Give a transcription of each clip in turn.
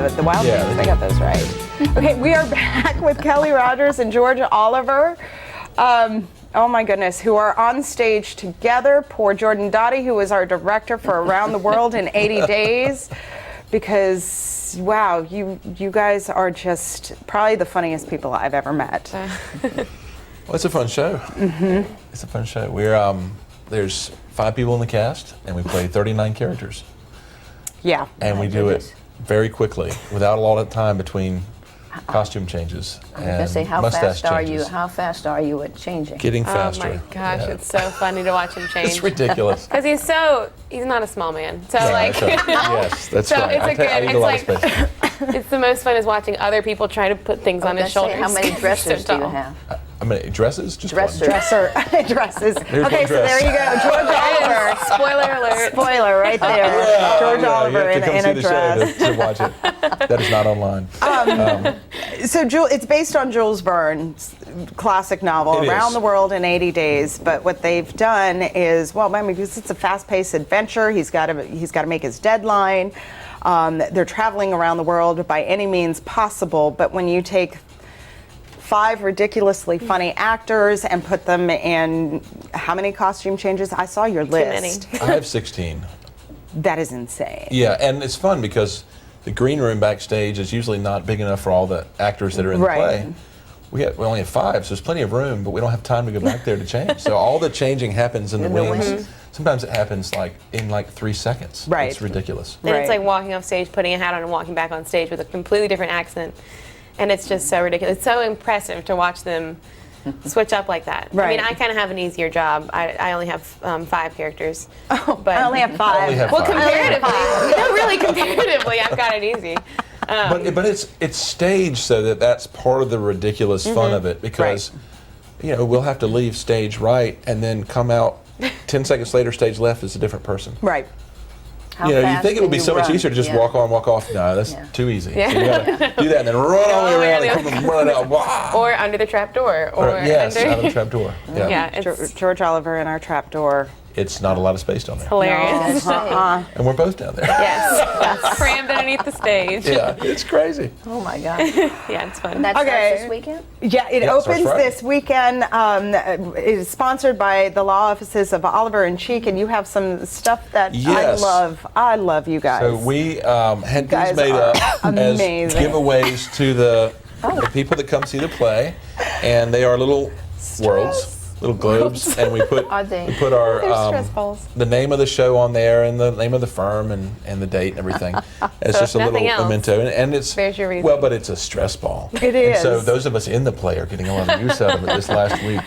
the Wild Things. They got those right. Okay, we are back with Kelly Rogers and George Oliver. Oh my goodness, who are on stage together. Poor Jordan Dottie, who was our director for Around the World in 80 Days. Because, wow, you guys are just probably the funniest people I've ever met. Well, it's a fun show. Mm-hmm. It's a fun show. There's 5 people in the cast, and we play 39 characters. Yeah. And we do it very quickly, without a lot of time between costume changes. I was going to say, how fast are you at changing? Getting faster. Oh my gosh, it's so funny to watch him change. It's ridiculous. Because he's not a small man. So That's right. Yes, that's right. It's the most fun is watching other people try to put things on his shoulders. How many dresses do you have? How many dresses? Just Dresser. Dresses. There's Okay, so there you go. George Oliver. Spoiler alert. Spoiler right there. George Oliver you have to in come a see dress. the show to watch it. That is not online. So it's based on Jules Verne's classic novel, Around the World in 80 Days. But what they've done is, because it's a fast-paced adventure, he's got to make his deadline. They're traveling around the world by any means possible. But when you take 5 ridiculously funny actors and put them in how many costume changes? I saw your list. Too many. I have 16. That is insane. Yeah, and it's fun because the green room backstage is usually not big enough for all the actors that are in the play. We only have 5, so there's plenty of room, but we don't have time to go back there to change. So all the changing happens in the wings. Sometimes it happens in 3 seconds. Right. It's ridiculous. And it's like walking off stage, putting a hat on, and walking back on stage with a completely different accent. And it's just so ridiculous. It's so impressive to watch them switch up like that. Right. I mean, I kind of have an easier job. I only have 5 characters. But I only have 5. Well, comparatively. No, really, comparatively, I've got it easy. But it's staged so that's part of the ridiculous fun of it, because we'll have to leave stage right and then come out 10 seconds later, stage left is a different person. Right. You think it would be so much easier to just walk on, walk off. No, that's too easy. Yeah. So you gotta do that and then run all the way around and come run out. Wow. Or under the trap door. Or out of the trap door. Yeah. George Oliver in our trap door. It's not a lot of space down there. Hilarious. No. And we're both down there. Yes. Crammed underneath the stage. Yeah, it's crazy. Oh my God. Yeah, it's fun. That starts this weekend? Yeah, it opens this weekend. It is sponsored by the law offices of Oliver and Cheek, and you have some stuff that I love. I love you guys. So we had these made up as giveaways to the people that come see the play, and they are little worlds. Little globes, and we put our the name of the show on there, and the name of the firm, and the date and everything. It's just a little memento, and it's but it's a stress ball. It is. And so those of us in the play are getting a lot of use out of it this last week.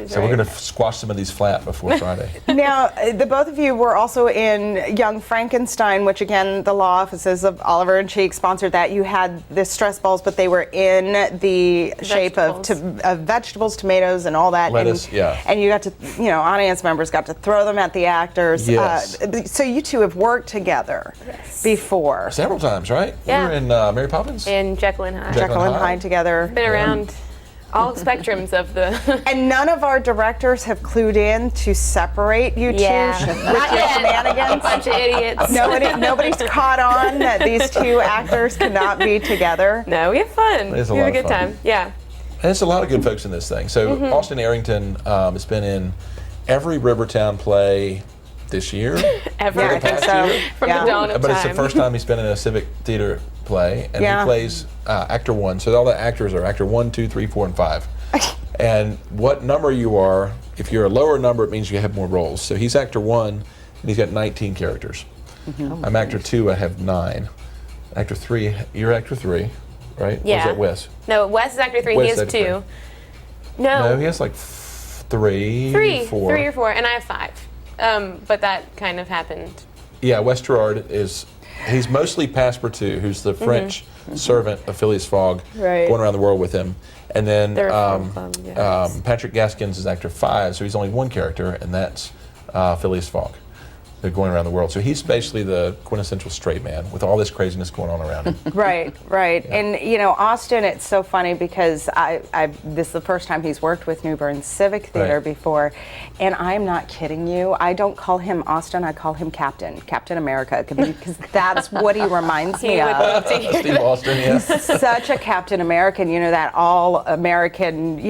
So we're going to squash some of these flat before Friday. Now, the both of you were also in Young Frankenstein, which again, the law offices of Oliver and Cheek sponsored that. You had the stress balls, but they were in the shape of vegetables, tomatoes, and all that. Lettuce, and you got to, audience members got to throw them at the actors. Yes. So you two have worked together before. Several times, right? Yeah. We were in Mary Poppins. And Jekyll and Hyde. Jekyll and Hyde together. Been around all spectrums of the... And none of our directors have clued in to separate you two with your shenanigans. A bunch of idiots. Nobody's caught on that these 2 actors cannot be together. No, we have fun. It is we have a good time. Yeah. And there's a lot of good folks in this thing. So Austin Arrington has been in every Rivertown play this year. Ever. I think so. From the dawn of time. But it's the first time he's been in a Civic Theater play, and he plays actor 1. So all the actors are actor 1, 2, 3, 4, and 5. And what number you are, if you're a lower number, it means you have more roles. So he's actor 1, and he's got 19 characters. I'm actor 2, I have 9. Actor 3, you're actor 3, right? Yeah. Or is that Wes? No, Wes is actor 3, he has 2. No, he has like 3, 4. 3 or 4, and I have 5. But that kind of happened. Yeah, Wes Gerard he's mostly Passepartout, who's the French servant of Phileas Fogg, going around the world with him. And then Patrick Gaskins is actor 5, so he's only one character, and that's Phileas Fogg. They're going around the world. So he's basically the quintessential straight man with all this craziness going on around him. Right. Yeah. And Austin, it's so funny because this is the first time he's worked with New Bern Civic Theater before, and I'm not kidding you. I don't call him Austin. I call him Captain America, because that's what he reminds me of. Steve Austin, yeah. He's such a Captain American. That all American,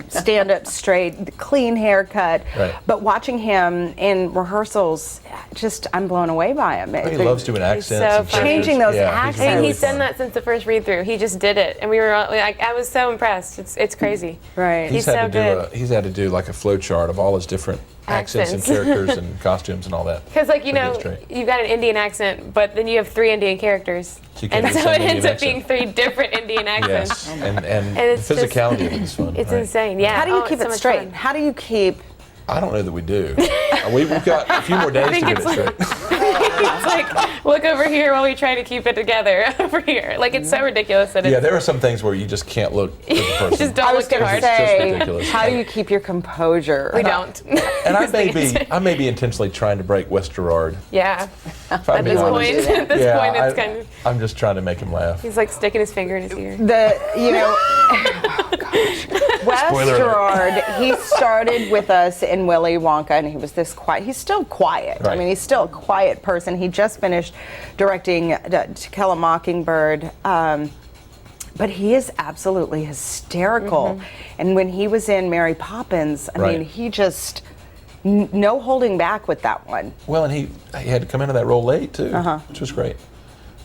stand up straight, clean haircut. Right. But watching him in rehearsals, I'm blown away by him. He loves doing accents. So changing those accents. And he's done that since the first read through. He just did it, and we were I was so impressed. It's crazy. Right. He's had to do like a flow chart of all his different accents and characters and costumes and all that. Because you've got an Indian accent, but then you have 3 Indian characters, so it ends up being 3 different Indian accents. Yes, and the physicality of it is fun. It's insane. Yeah. How do you keep it straight? Fun. How do you keep? I don't know that we do. We've got a few more days to get it straight. It's like, look over here while we try to keep it together over here. It's so ridiculous that there are some things where you just can't look at the person. Just don't look too hard. It's just ridiculous. How do you keep your composure? We don't. And I may be intentionally trying to break West Gerard. Yeah. At this point, it's kind of. I'm just trying to make him laugh. He's sticking his finger in his ear. Oh gosh. Wes Gerard, he started with us in Willy Wonka, and he was this quiet. He's still quiet. Right. I mean, he's still a quiet person. He just finished directing To Kill a Mockingbird. But he is absolutely hysterical. And when he was in Mary Poppins, I mean, he just no holding back with that one. Well, and he had to come into that role late too, which was great.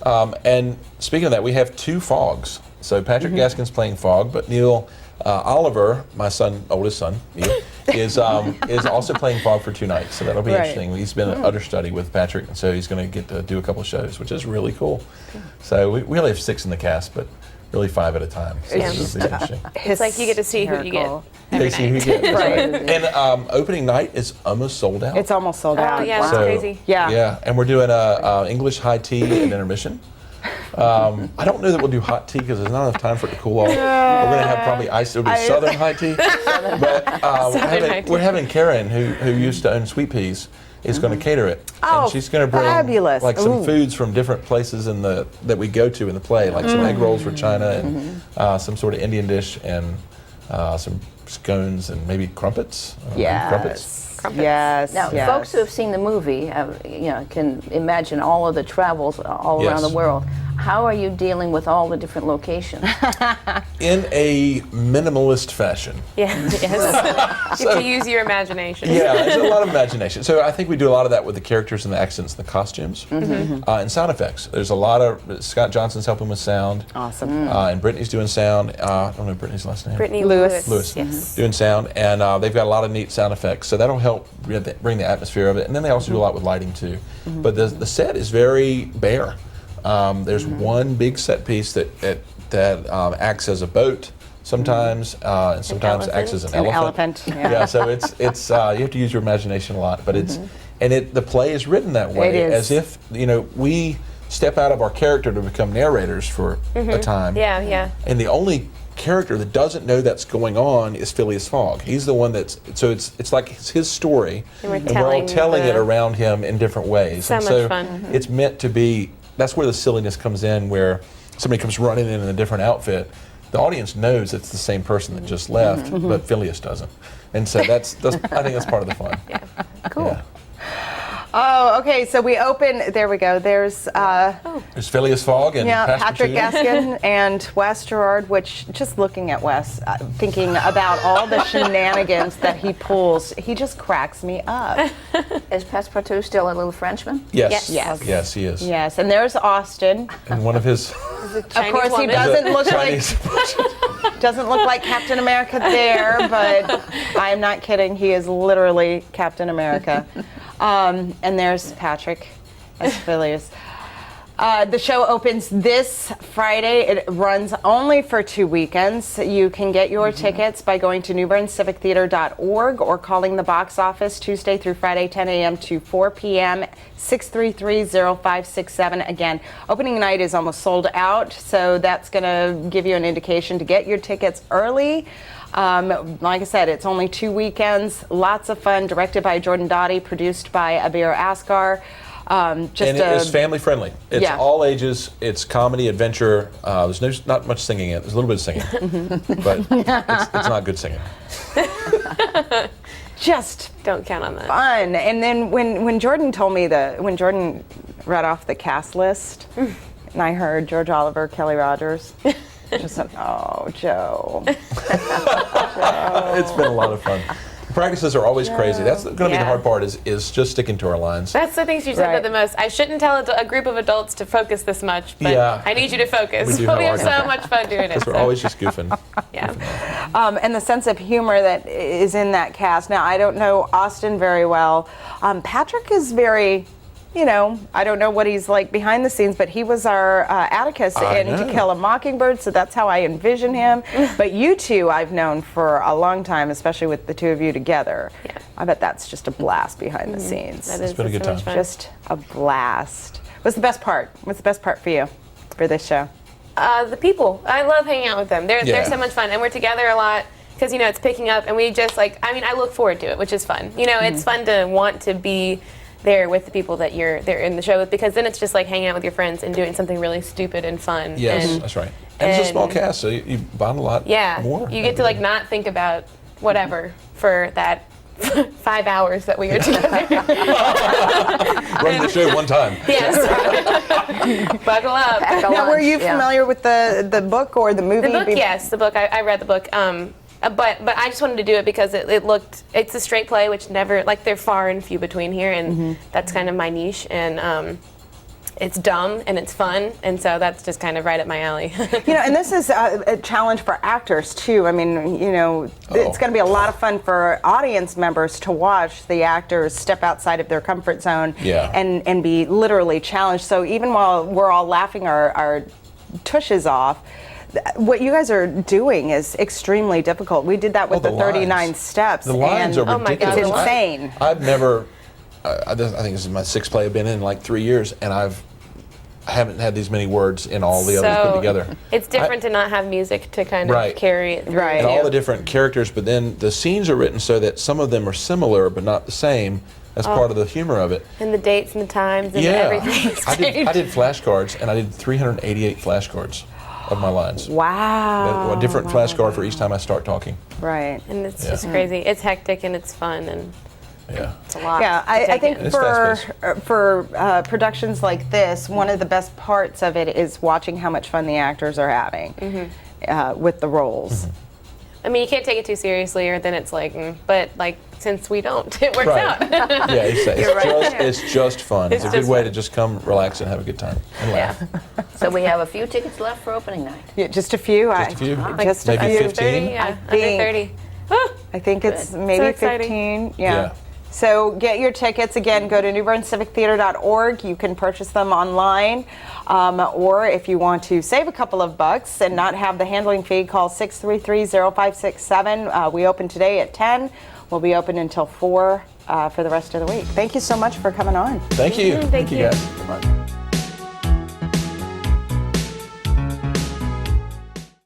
And speaking of that, we have 2 Fogs. So Patrick Gaskin's playing Fog, but Neil Oliver, my oldest son, Neil, is also playing Fog for 2 nights. So that'll be interesting. He's been an understudy with Patrick, and so he's going to get to do a couple of shows, which is really cool. So we only have 6 in the cast, but really 5 at a time. So it's interesting. It's like you get to see who you get. They see who you get. Right. And opening night is almost sold out. It's almost sold out. Oh, yeah, that's crazy. Yeah. And we're doing a English high tea and intermission. I don't know that we'll do hot tea because there's not enough time for it to cool off. We're going to have probably it'll be Southern high tea. But we're having Karen, who used to own Sweet Peas, is going to cater it. And she's going to bring some foods from different places that we go to in the play, like some egg rolls for China and some sort of Indian dish and some scones and maybe crumpets. Crumpets. Yes. Now, folks who have seen the movie, can imagine all of the travels all around the world. How are you dealing with all the different locations? In a minimalist fashion. Yes. You have to use your imagination. Yeah, there's a lot of imagination. So I think we do a lot of that with the characters and the accents and the costumes and sound effects. There's a lot of Scott Johnson's helping with sound. Awesome. And Brittany's doing sound. I don't know Brittany's last name. Brittany Lewis. Yes. Doing sound, and they've got a lot of neat sound effects. So that'll help bring the atmosphere of it. And then they also do a lot with lighting too. But the set is very bare. There's one big set piece that acts as a boat sometimes, and sometimes acts as an elephant. Yeah, so it's you have to use your imagination a lot, but the play is written that way, as if we step out of our character to become narrators for a time. Yeah. And the only character that doesn't know that's going on is Phileas Fogg. He's the one it's like it's his story, and we're all telling it around him in different ways. So much fun. It's meant to be. That's where the silliness comes in, where somebody comes running in a different outfit. The audience knows it's the same person that just left, but Phileas doesn't. And so that's I think that's part of the fun. Yeah. Cool. Yeah. Oh, okay. So we open. There we go. There's Phileas Fogg and Patrick Gaskin and Wes Gerard. Which, just looking at Wes, thinking about all the shenanigans that he pulls, he just cracks me up. Is Passepartout still a little Frenchman? Yes. Yes. Yes, he is. Yes, and there's Austin. And one of his. Of course, he doesn't look like Captain America there, but I am not kidding. He is literally Captain America. And there's Patrick as Phileas. The show opens this Friday. It runs only for 2 weekends. You can get your tickets by going to newbernscivictheater.org or calling the box office Tuesday through Friday, 10 a.m. to 4 p.m., 633-0567. Again, opening night is almost sold out, so that's going to give you an indication to get your tickets early. Like I said, it's only 2 weekends. Lots of fun. Directed by Jordan Dottie, produced by Abir Asghar. And it is family friendly. It's all ages. It's comedy, adventure. There's not much singing in it. There's a little bit of singing, but it's not good singing. Just don't count on that. Fun. And then when Jordan told me when Jordan read off the cast list, and I heard George Oliver, Kelly Rogers, just said, "Oh, Joe." It's been a lot of fun. Practices are always crazy. That's going to be the hard part is just sticking to our lines. That's the thing she said the most. I shouldn't tell a group of adults to focus this much, but I need you to focus. We have so much fun doing it. Because we're always just goofing. And the sense of humor that is in that cast. Now, I don't know Austin very well. Patrick is very... I don't know what he's like behind the scenes, but he was our Atticus in To Kill a Mockingbird, so that's how I envision him. But you two I've known for a long time, especially with the two of you together. Yeah. I bet that's just a blast behind the scenes. That it's been a good time. Just a blast. What's the best part? What's the best part for you for this show? The people. I love hanging out with them. They're so much fun, and we're together a lot. Because, it's picking up, and we just I look forward to it, which is fun. It's fun to want to be there with the people that they're in the show with, because then it's just like hanging out with your friends and doing something really stupid and fun. Yes, that's right. And it's a small cast, so you bond a lot more. You get to not think about whatever for that 5 hours that we are together. Running the show one time. Yes. Buckle up. Now, were you familiar with the book or the movie? The book, yes. The book. I read the book. But I just wanted to do it because it's a straight play, which never, they're far and few between here, and that's kind of my niche, and it's dumb and it's fun, and so that's just kind of right up my alley. And this is a challenge for actors too. I mean, it's going to be a lot of fun for audience members to watch the actors step outside of their comfort zone and be literally challenged. So even while we're all laughing our tushes off, what you guys are doing is extremely difficult. We did that with the 39 steps. The lines are ridiculous. Oh my God, it's insane. I've never, I think this is my 6th play I've been in 3 years, and I haven't had these many words in all the others put together. It's different to not have music to kind of carry it through. Right. And all the different characters, but then the scenes are written so that some of them are similar but not the same. That's part of the humor of it. And the dates and the times and everything. I did flashcards, and I did 388 flashcards of my lines. Wow. A different flashcard for each time I start talking. Right. And it's just crazy. It's hectic and it's fun, and it's a lot. Yeah, I think for productions like this, one of the best parts of it is watching how much fun the actors are having with the roles. I mean, you can't take it too seriously, or then it's but since we don't, it works out. It's just fun. It's a good way to just come relax and have a good time and laugh. So we have a few tickets left for opening night. Yeah, just a few. Just a few. Just maybe a few. 15. 30, under 30. I think it's maybe 15. Yeah. So get your tickets. Again, go to newbernscivictheater.org. You can purchase them online. Or if you want to save a couple of bucks and not have the handling fee, call 633-0567. We open today at 10. We'll be open until 4 for the rest of the week. Thank you so much for coming on. Thank you. Thank you guys.